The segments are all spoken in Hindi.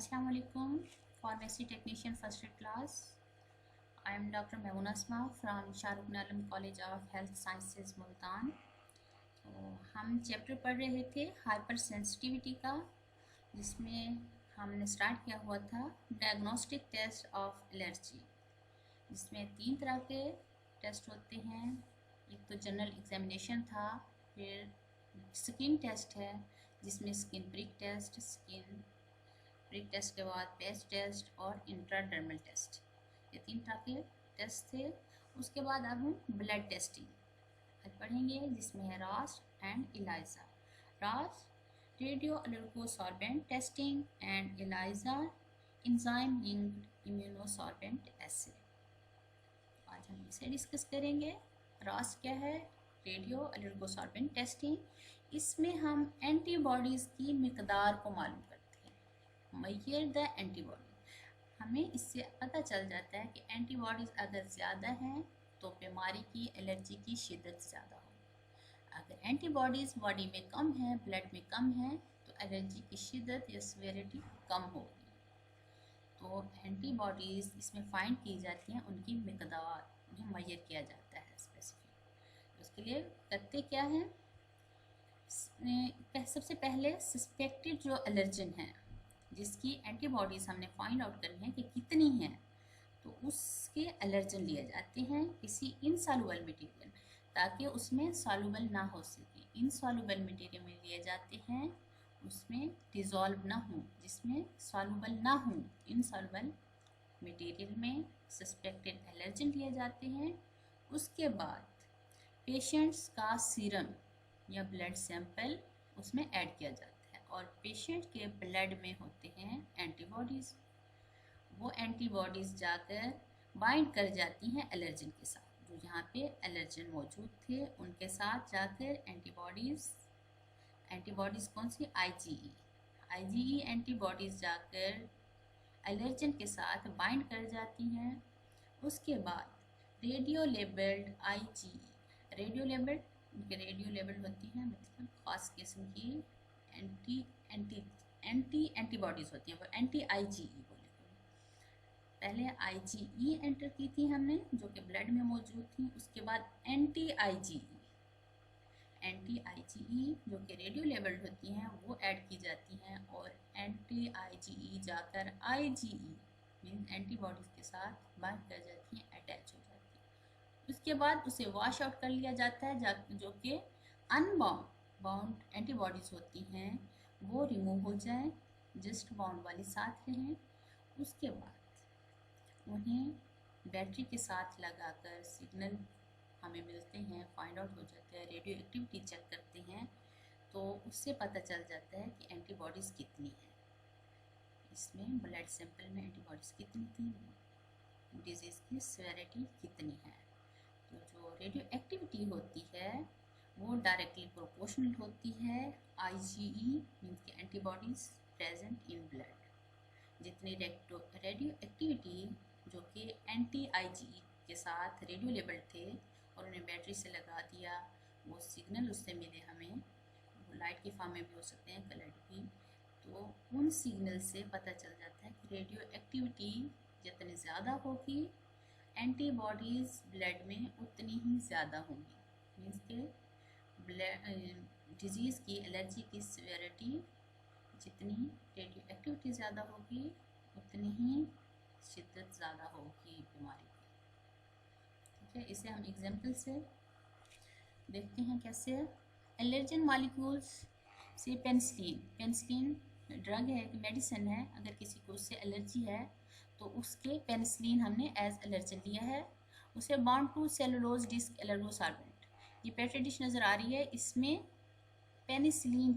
Assalamu alaikum, pharmacy technician first year class. I am Dr. Mehuna Asma from Shahrukh Alam College of Health Sciences Multan. तो हम चैप्टर पढ़ रहे थे हाइपर सेंसिटिविटी का, जिसमें हमने स्टार्ट किया हुआ था डायग्नोस्टिक टेस्ट ऑफ एलर्जी, जिसमें 3 तरह के टेस्ट होते हैं। एक तो जनरल एग्जामिनेशन था, फिर स्किन टेस्ट है जिसमें skin prick test, skin prick test के बाद पैच टेस्ट और इंट्राडर्मल टेस्ट, ये 3 तरह के टेस्ट थे। उसके बाद अब हम ब्लड टेस्टिंग पढ़ेंगे, जिसमें है RAS and ELISA. RAS radio allergosorbent testing and ELISA enzyme linked immunosorbent assay. आज हम इसे डिस्कस करेंगे। रास क्या है? Radio allergosorbent testing. इसमें हम एंटीबॉडीज़ की मिकदार को मालूम करते हैं। मेजर द एंटीबॉडी, हमें इससे पता चल जाता है कि एंटीबॉडीज़ अगर ज़्यादा हैं तो बीमारी की एलर्जी की शिद्दत ज़्यादा होगी। अगर एंटीबॉडीज़ बॉडी में कम है, ब्लड में कम है, तो एलर्जी की शिद्दत या सीवियरिटी कम होगी। तो एंटीबॉडीज़ इसमें फाइंड की जाती हैं, उनकी मिकदार उन्हें मेजर किया जाता है स्पेसिफिक। उसके लिए करते क्या हैं, सबसे पहले सस्पेक्टेड जो एलर्जन है जिसकी एंटीबॉडीज़ हमने फाइंड आउट करनी है कि कितनी हैं, तो उसके एलर्जन लिए जाते हैं किसी इनसॉल्युबल मटेरियल, ताकि उसमें सॉल्युबल ना हो सके। इनसॉल्युबल मटेरियल में लिए जाते हैं, उसमें डिज़ोल्व ना हो, जिसमें सॉल्युबल ना हो। इनसॉल्युबल मटेरियल में सस्पेक्टेड एलर्जन लिए जाते हैं। उसके बाद पेशेंट्स का सीरम या ब्लड सैंपल उसमें ऐड किया जाता है, और पेशेंट के ब्लड में होते हैं एंटीबॉडीज़। वो एंटीबॉडीज़ जाकर बाइंड कर जाती हैं एलर्जन के साथ। जो यहाँ पे एलर्जन मौजूद थे उनके साथ जाकर एंटीबॉडीज़ कौन सी? आईजीई एंटीबॉडीज़ जाकर एलर्जन के साथ बाइंड कर जाती हैं। उसके बाद radio labelled IgE, radio labelled होती हैं, मतलब खास किस्म की एंटीबॉडीज़ होती हैं, वो एंटी आईजीई बोले। पहले आईजीई एंटर की थी हमने, जो कि ब्लड में मौजूद थी। उसके बाद एंटी आईजीई जो कि रेडियो लेबल्ड होती हैं वो ऐड की जाती हैं, और एंटी आईजीई जाकर आईजीई मीन एंटीबॉडीज़ के साथ बाइंड कर जाती हैं, अटैच हो जाती हैं। उसके बाद उसे वॉश आउट कर लिया जाता है, जो कि अनबाउंड एंटीबॉडीज़ होती हैं वो रिमूव हो जाएं, जस्ट बाउंड वाली साथ रहें। उसके बाद उन्हें बैटरी के साथ लगाकर सिग्नल हमें मिलते हैं, फाइंड आउट हो जाते हैं, रेडियो एक्टिविटी चेक करते हैं, तो उससे पता चल जाता है कि एंटीबॉडीज़ कितनी है। इसमें ब्लड सैंपल में एंटीबॉडीज़ कितनी थी, डिजीज़ की सीवियरिटी कितनी है। तो जो रेडियो एक्टिविटी होती है वो डायरेक्टली प्रोपोर्शनल होती है आईजीई मीन्स की एंटीबॉडीज़ प्रेजेंट इन ब्लड। जितनी रेडियो एक्टिविटी जो कि एंटी आईजीई के साथ रेडियो लेबल्ड थे और उन्हें बैटरी से लगा दिया, वो सिग्नल उससे मिले हमें, वो लाइट की फॉर्म में भी हो सकते हैं, कलर्ड भी। तो उन सिग्नल से पता चल जाता है कि रेडियो एक्टिविटी जितनी ज़्यादा होगी, एंटीबॉडीज़ ब्लड में उतनी ही ज़्यादा होंगी। मीन्स के डिजीज़ की एलर्जी की सीवियरिटी जितनी रेडियो एक्टिविटी ज़्यादा होगी उतनी ही शिद्दत ज़्यादा होगी बीमारी की। ठीक है, इसे हम एग्जाम्पल से देखते हैं कैसे। एलर्जन मॉलिक्यूल्स से पेनिसिलिन ड्रग है, मेडिसिन है। अगर किसी को उससे एलर्जी है तो उसके पेनिसिलिन हमने एज एलर्जन लिया है। उसे बाउंड टू सेलुलोज डिस्क एलर्गोसॉर्बेंट, ये पेट्री डिश नज़र आ रही है, इसमें पेनिसिलिन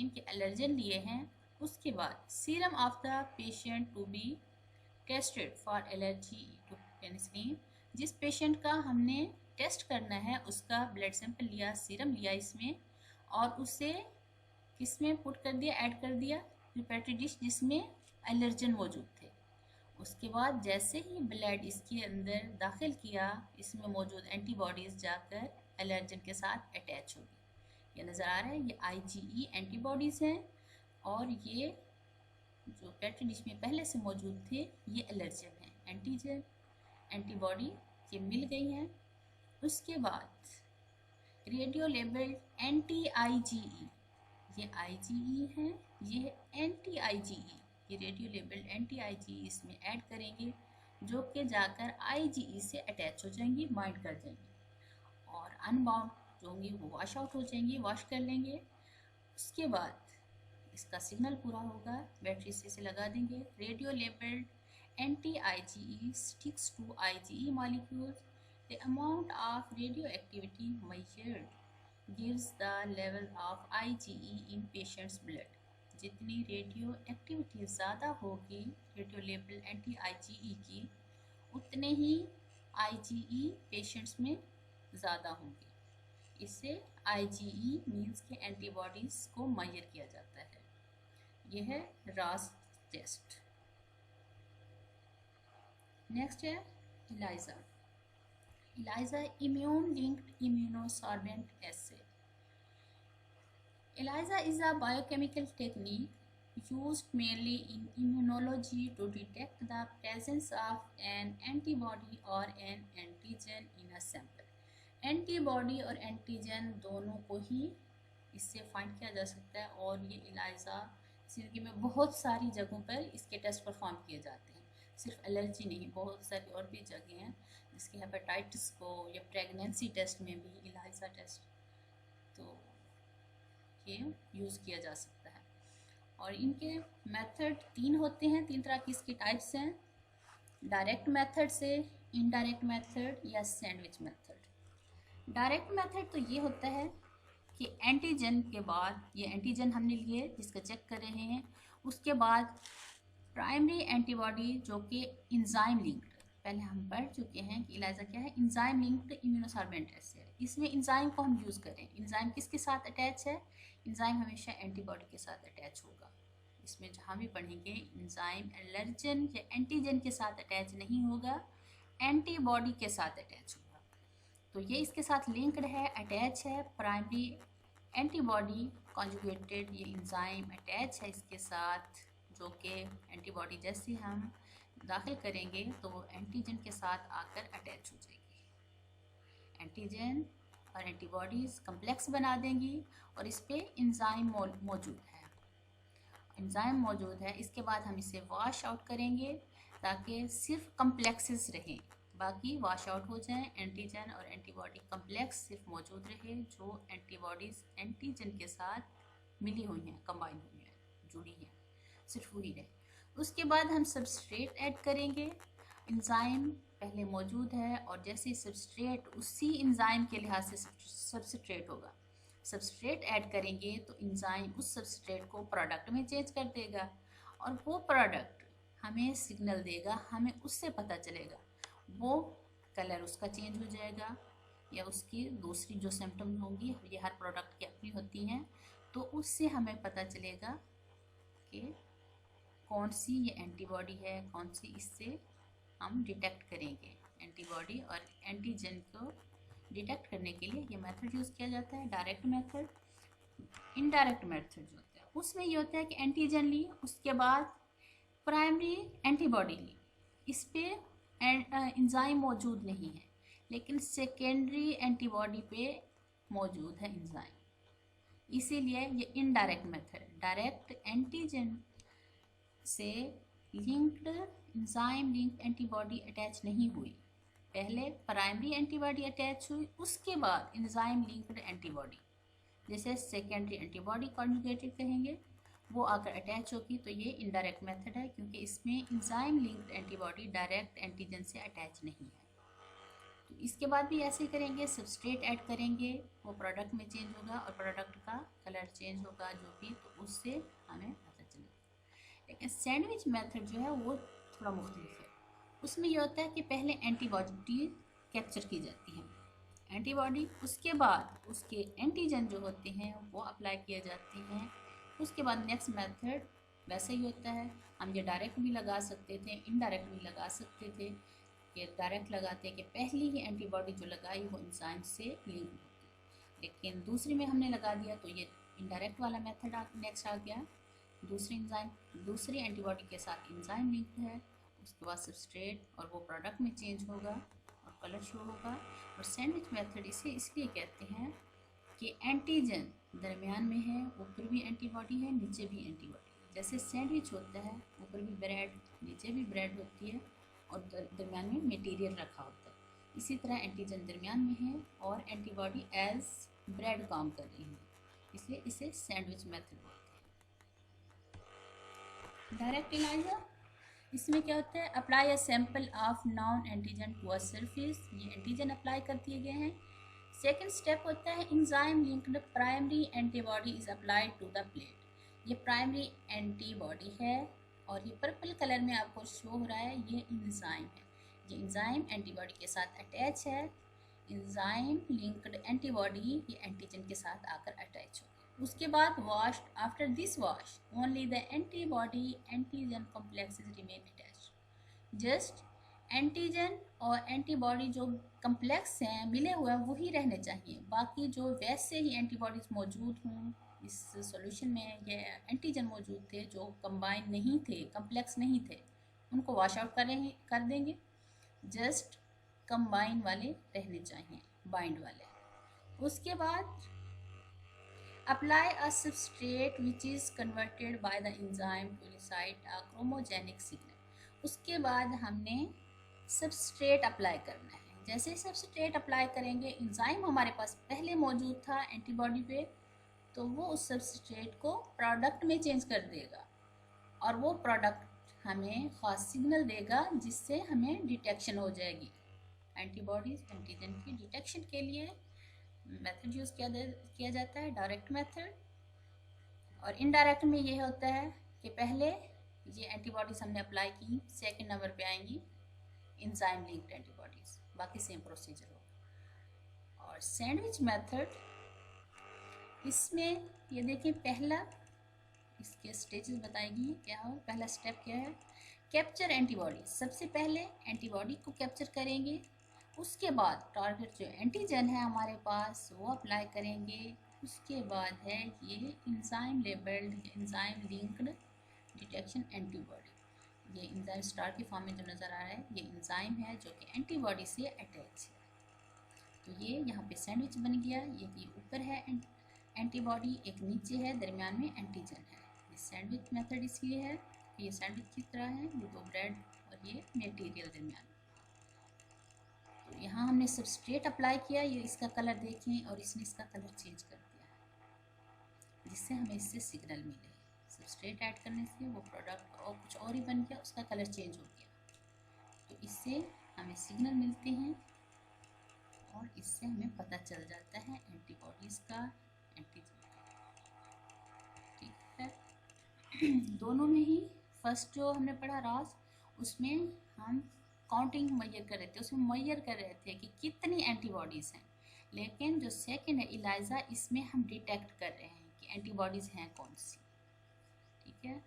के एलर्जन लिए हैं। उसके बाद serum of the patient to be tested for allergy to penicillin, जिस पेशेंट का हमने टेस्ट करना है उसका ब्लड सैंपल लिया, सीरम लिया इसमें, और उसे किसमें पुट कर दिया, ऐड कर दिया पेट्री डिश जिसमें एलर्जन मौजूद थे। उसके बाद जैसे ही ब्लड इसके अंदर दाखिल किया, इसमें मौजूद एंटीबॉडीज़ जाकर एलर्जन के साथ अटैच होगी। ये नज़र आ रहा है, ये आईजीई एंटीबॉडीज़ हैं, और ये जो पेट्री डिश में पहले से मौजूद थे ये एलर्जन है। एंटीजन एंटीबॉडी ये मिल गई हैं। उसके बाद रेडियो लेबल्ड एंटी आईजीई, ये आईजीई है, ये एंटी आईजीई, ये रेडियो लेबल्ड एंटी आईजीई इसमें ऐड करेंगे जो कि जाकर आईजीई से अटैच हो जाएंगी, बाइंड कर जाएंगी और अनबाउंड जो होंगी वो वॉश आउट हो जाएंगी, वॉश कर लेंगे। उसके बाद इसका सिग्नल पूरा होगा, बैटरी से इसे लगा देंगे। Radio labelled anti IgE sticks to IgE molecules. The amount of radioactivity measured gives the level of IgE in patient's blood। जितनी रेडियो एक्टिविटी ज़्यादा होगी रेडियो लेबल एंटी आईजीई की, उतने ही आईजीई पेशेंट्स में ज़्यादा होंगे। इससे आईजीई मीन्स के एंटीबॉडीज़ को मेजर किया जाता है। यह है रास टेस्ट। नेक्स्ट है Elijah. Elijah immune linked immunosorbent essay. ELISA is a biochemical technique used mainly in immunology to detect the presence of an antibody or an antigen in a sample। Antibody और एंटीजन दोनों को ही इससे फाइंड किया जा सकता है और ये ELISA जिंदगी में बहुत सारी जगहों पर इसके टेस्ट परफॉर्म किए जाते हैं। सिर्फ एलर्जी नहीं, बहुत सारी और भी जगह हैं जिसके हेपेटाइटिस को या प्रेगनेंसी टेस्ट में भी ELISA टेस्ट तो ये यूज़ किया जा सकता है। और इनके मेथड 3 होते हैं, 3 तरह की इसकी टाइप्स हैं। डायरेक्ट मेथड से, इनडायरेक्ट मेथड या सैंडविच मेथड। डायरेक्ट मेथड तो ये होता है कि एंटीजन के बाद, ये एंटीजन हमने लिए जिसका चेक कर रहे हैं, उसके बाद प्राइमरी एंटीबॉडी जो कि इंजाइम लिंक्ड, पहले हम पढ़ चुके हैं कि इलाइजा क्या है, इंजाइम लिंक्ड इम्यूनोसॉर्बेंट एसे है। इसमें इंजाइम को हम यूज़ करें। इंजाइम किसके साथ अटैच है? इंजाइम हमेशा एंटीबॉडी के साथ अटैच होगा। इसमें जहाँ भी पढ़ेंगे इंजाइम एलर्जन या एंटीजन के साथ अटैच नहीं होगा, एंटीबॉडी के साथ अटैच होगा। तो ये इसके साथ लिंक्ड है, अटैच है। प्राइमरी एंटीबॉडी कॉन्जुगेटेड, ये इंजाइम अटैच है इसके साथ, जो कि एंटीबॉडी जैसे हम दाखिल करेंगे तो वो एंटीजन के साथ आकर अटैच हो जाएगी। एंटीजन और एंटीबॉडीज़ कम्प्लेक्स बना देंगी और इस पर इंजाइम मौजूद है। इंजाइम मौजूद है, इसके बाद हम इसे वॉश आउट करेंगे ताकि सिर्फ कम्प्लेक्सेस रहें, बाकी वॉश आउट हो जाएं। एंटीजन और एंटीबॉडी कम्प्लेक्स सिर्फ मौजूद रहे जो एंटीबॉडीज़ एंटीजन के साथ मिली हुई हैं, कंबाइन हुई हैं, जुड़ी हैं, सिर्फ वही रहे। उसके बाद हम सबस्ट्रेट ऐड करेंगे। इंजाइम पहले मौजूद है और जैसे ही सबस्ट्रेट उसी इंजाइम के लिहाज से सबस्ट्रेट होगा, सबस्ट्रेट ऐड करेंगे तो इंजाइम उस सबस्ट्रेट को प्रोडक्ट में चेंज कर देगा और वो प्रोडक्ट हमें सिग्नल देगा, हमें उससे पता चलेगा, वो कलर उसका चेंज हो जाएगा या उसकी दूसरी जो सिम्टम्स होंगी, ये हर प्रोडक्ट की अपनी होती हैं, तो उससे हमें पता चलेगा कि कौन सी ये एंटीबॉडी है, कौन सी, इससे हम डिटेक्ट करेंगे। एंटीबॉडी और एंटीजन को डिटेक्ट करने के लिए ये मेथड यूज़ किया जाता है, डायरेक्ट मेथड। इनडायरेक्ट मेथड जो होता है उसमें ये होता है कि एंटीजन ली, उसके बाद प्राइमरी एंटीबॉडी ली, इस पर इंजाइम मौजूद नहीं है लेकिन सेकेंडरी एंटीबॉडी पे मौजूद है इंजाइम, इसीलिए ये इनडायरेक्ट मेथड। डायरेक्ट एंटीजन से linked enzyme linked antibody attach नहीं हुई, पहले प्राइमरी एंटीबॉडी अटैच हुई, उसके बाद इंजाइम लिंक्ड एंटीबॉडी, जैसे सेकेंडरी एंटीबॉडी कॉन्जुगेटेड कहेंगे, वो आकर अटैच होगी। तो ये इनडायरेक्ट मेथड है क्योंकि इसमें enzyme linked antibody direct antigen से अटैच नहीं है। तो इसके बाद भी ऐसे ही करेंगे, सबस्ट्रेट ऐड करेंगे, वो प्रोडक्ट में चेंज होगा और प्रोडक्ट का कलर चेंज होगा जो भी, तो उससे हमें पता चलेगा। लेकिन सैंडविच मेथड जो है वो थोड़ा मुख्तलिफ है। उसमें ये होता है कि पहले एंटीबॉडी कैप्चर की जाती है, एंटीबॉडी, उसके बाद उसके एंटीजन जो होते हैं वो अप्लाई किए जाते हैं। उसके बाद नेक्स्ट मेथड वैसे ही होता है। हम ये डायरेक्ट भी लगा सकते थे, इनडायरेक्ट भी लगा सकते थे। ये डायरेक्ट लगाते कि पहली ही एंटीबॉडी जो लगाई वो इंजाइम से लिंक होती, लेकिन दूसरी में हमने लगा दिया तो ये इनडायरेक्ट वाला मेथड नेक्स्ट आ गया दूसरी एंटीबॉडी के साथ एंजाइम लिंक्ड है, उसके बाद सबस्ट्रेट और वो प्रोडक्ट में चेंज होगा और कलर शो होगा। और सैंडविच मेथड इसे इसलिए कहते हैं कि एंटीजन दरमियान में है, ऊपर भी एंटीबॉडी है, नीचे भी एंटीबॉडी है। जैसे सैंडविच होता है, ऊपर भी ब्रेड, नीचे भी ब्रेड होती है और दरमियान में मटेरियल रखा होता है। इसी तरह एंटीजन दरमियान में है और एंटीबॉडी एज ब्रेड काम कर रही है, इसलिए इसे सैंडविच मेथड बोलते हैं। डायरेक्ट इलाइजा, इसमें क्या होता है, apply a sample of non antigen to a surface, ये एंटीजन अप्लाई कर दिए गए हैं। सेकेंड स्टेप होता है enzyme linked primary antibody is applied to the plate, ये प्राइमरी एंटीबॉडी है और ये पर्पल कलर में आपको शो हो रहा है, ये एंजाइम है। ये एंजाइम एंटीबॉडी के साथ अटैच है। एंजाइम लिंक्ड एंटीबॉडी ये एंटीजन के साथ आकर अटैच हो। उसके बाद wash, after this wash only the antibody antigen complexes remain attached, just antigen और एंटीबॉडी जो कम्प्लेक्स हैं, मिले हुए हैं, वही रहने चाहिए। बाकी जो वैसे ही एंटीबॉडीज मौजूद हों इस सॉल्यूशन में, ये एंटीजन मौजूद थे जो कंबाइन नहीं थे, कम्प्लेक्स नहीं थे, उनको वॉश आउट कर देंगे। जस्ट कंबाइन वाले रहने चाहिए, बाइंड वाले। उसके बाद apply a substrate which is converted by the enzyme to elicit a chromogenic signal. उसके बाद हमने सबस्ट्रेट अप्लाई करना है। जैसे ही सबस्ट्रेट अप्लाई करेंगे, एंजाइम हमारे पास पहले मौजूद था एंटीबॉडी पे, तो वो उस सबस्ट्रेट को प्रोडक्ट में चेंज कर देगा और वो प्रोडक्ट हमें खास सिग्नल देगा जिससे हमें डिटेक्शन हो जाएगी। एंटीबॉडीज एंटीजन की डिटेक्शन के लिए मेथड यूज़ किया जाता है, डायरेक्ट मेथड। और इनडायरेक्ट में ये होता है कि पहले ये एंटीबॉडीज हमने अप्लाई की, सेकेंड नंबर पे आएंगी एंजाइम लिंक्ड एंटीबॉडीज, बाकी सेम प्रोसीजर होगा। और सैंडविच मेथड, इसमें ये देखिए पहला इसके स्टेजेस बताएगी क्या हो। पहला स्टेप क्या है, कैप्चर एंटीबॉडी। सबसे पहले एंटीबॉडी को कैप्चर करेंगे, उसके बाद टारगेट जो एंटीजन है हमारे पास वो अप्लाई करेंगे। उसके बाद है ये enzyme labelled enzyme linked detection antibody, ये एंजाइम स्टार के फॉर्म में जो नज़र आ रहा है ये एंजाइम है जो कि एंटीबॉडी से अटैच है। तो ये यहाँ पे सैंडविच बन गया, ये ऊपर है एंटीबॉडी, एक नीचे है, दरमियान में एंटीजन है। ये सैंडविच मेथड इसलिए है, ये सैंडविच की तरह है, ये दो ब्रेड और ये मटेरियल दरमियान। तो यहाँ हमने सबस्ट्रेट अप्लाई किया, ये इसका कलर देखें और इसने इसका कलर चेंज कर दिया है जिससे हमें इससे सिग्नल मिले। सबस्ट्रेट ऐड करने से वो प्रोडक्ट और कुछ और ही बन गया, उसका कलर चेंज हो गया। तो इससे हमें सिग्नल मिलते हैं और इससे हमें पता चल जाता है एंटीबॉडीज़ का, एंटीजन का। ठीक है, दोनों में ही फर्स्ट जो हमने पढ़ा रास, उसमें हम काउंटिंग मैयर कर रहे थे, उसमें मैयर कर रहे थे कि कितनी एंटीबॉडीज़ हैं। लेकिन जो सेकंड है इलाइजा, इसमें हम डिटेक्ट कर रहे हैं कि एंटीबॉडीज़ हैं कौन सी। ठीक है।